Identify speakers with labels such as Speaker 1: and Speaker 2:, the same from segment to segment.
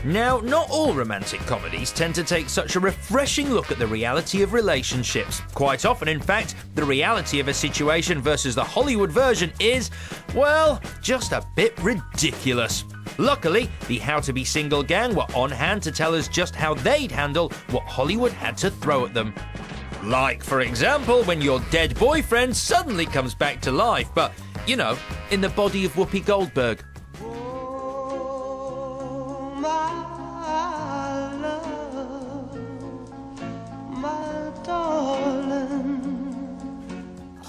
Speaker 1: Now, not all romantic comedies tend to take such a refreshing look at the reality of relationships. Quite often, in fact, the reality of a situation versus the Hollywood version is, well, just a bit ridiculous. Luckily, the How to Be Single gang were on hand to tell us just how they'd handle what Hollywood had to throw at them. Like, for example, when your dead boyfriend suddenly comes back to life, but, you know, in the body of Whoopi Goldberg.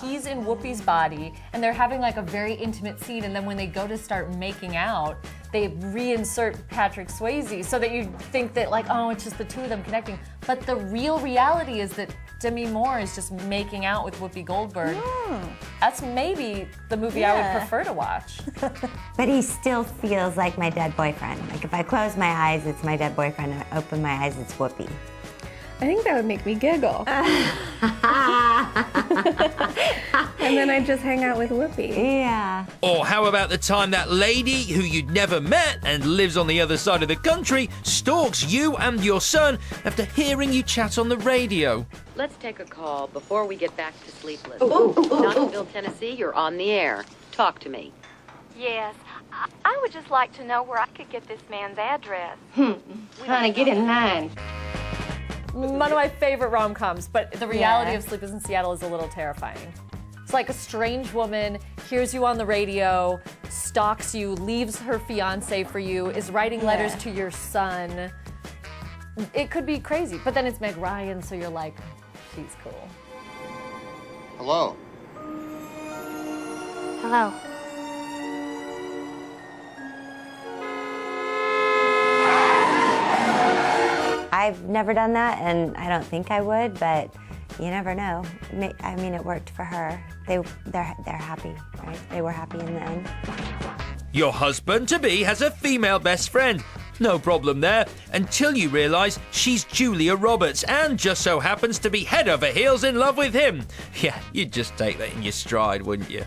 Speaker 2: He's in Whoopi's body, and they're having like a very intimate scene, and then when they go to start making out, they reinsert Patrick Swayze so that you think that like, oh, it's just the two of them connecting. But the real reality is that Demi Moore is just making out with Whoopi Goldberg. That's maybe the movie I would prefer to watch.
Speaker 3: But he still feels like my dead boyfriend. Like if I close my eyes, it's my dead boyfriend. If I open my eyes, it's Whoopi.
Speaker 4: I think that would make me giggle. And then I'd just hang out with Whoopi.
Speaker 3: Yeah.
Speaker 1: Or how about the time that lady who you'd never met and lives on the other side of the country stalks you and your son after hearing you chat on the radio?
Speaker 5: Let's take a call before we get back to sleepless. Knoxville, Tennessee, you're on the air. Talk to me.
Speaker 6: Yes, I would just like to know where I could get this man's address.
Speaker 7: Honey, get in line.
Speaker 2: One of my favorite rom-coms, but the reality of Sleepless in Seattle is a little terrifying. It's like a strange woman hears you on the radio, stalks you, leaves her fiance for you, is writing letters to your son. It could be crazy, but then it's Meg Ryan, so you're like, she's cool.
Speaker 8: Hello.
Speaker 6: Hello.
Speaker 3: I've never done that, and I don't think I would, but you never know. I mean, it worked for her. They're happy, right? They were happy in the end.
Speaker 1: Your husband-to-be has a female best friend. No problem there, until you realise she's Julia Roberts and just so happens to be head over heels in love with him. Yeah, you'd just take that in your stride, wouldn't you?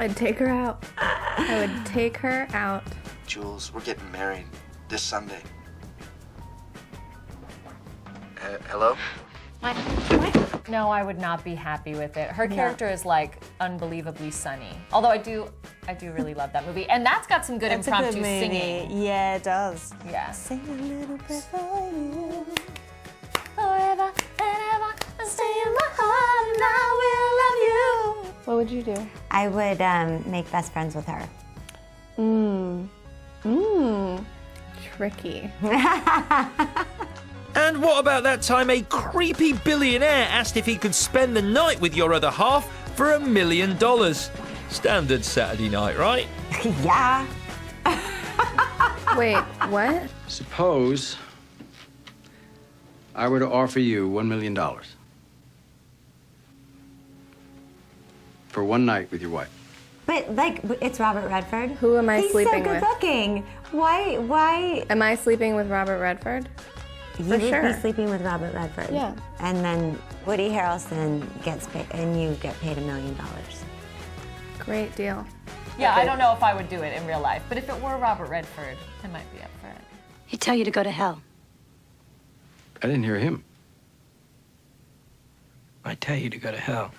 Speaker 4: I'd take her out. I would take her out.
Speaker 8: Jules, we're getting married this Sunday. Hello?
Speaker 6: What?
Speaker 2: No, I would not be happy with it. Her character is like unbelievably sunny. Although I do really love that movie. And that's got some good impromptu singing.
Speaker 9: Yeah, it does.
Speaker 2: Yeah.
Speaker 9: Sing a little bit for you.
Speaker 2: Forever and ever, stay in my heart and I will love you.
Speaker 4: What would you do?
Speaker 3: I would make best friends with her.
Speaker 4: Tricky.
Speaker 1: And what about that time a creepy billionaire asked if he could spend the night with your other half for $1 million? Standard Saturday night, right?
Speaker 3: Yeah.
Speaker 4: Wait, what?
Speaker 10: Suppose I were to offer you $1 million for one night with your wife.
Speaker 3: But, like, it's Robert Redford.
Speaker 4: Who am I sleeping
Speaker 3: He's so good looking. Why?
Speaker 4: Am I sleeping with Robert Redford?
Speaker 3: You would
Speaker 4: sure.
Speaker 3: be sleeping with Robert Redford.
Speaker 4: Yeah.
Speaker 3: And then Woody Harrelson gets paid, and you get paid $1 million.
Speaker 4: Great deal.
Speaker 2: Yeah, I don't know if I would do it in real life, but if it were Robert Redford, I might be up for it.
Speaker 7: He'd tell you to go to hell.
Speaker 10: I didn't hear him.
Speaker 11: I tell you to go to hell.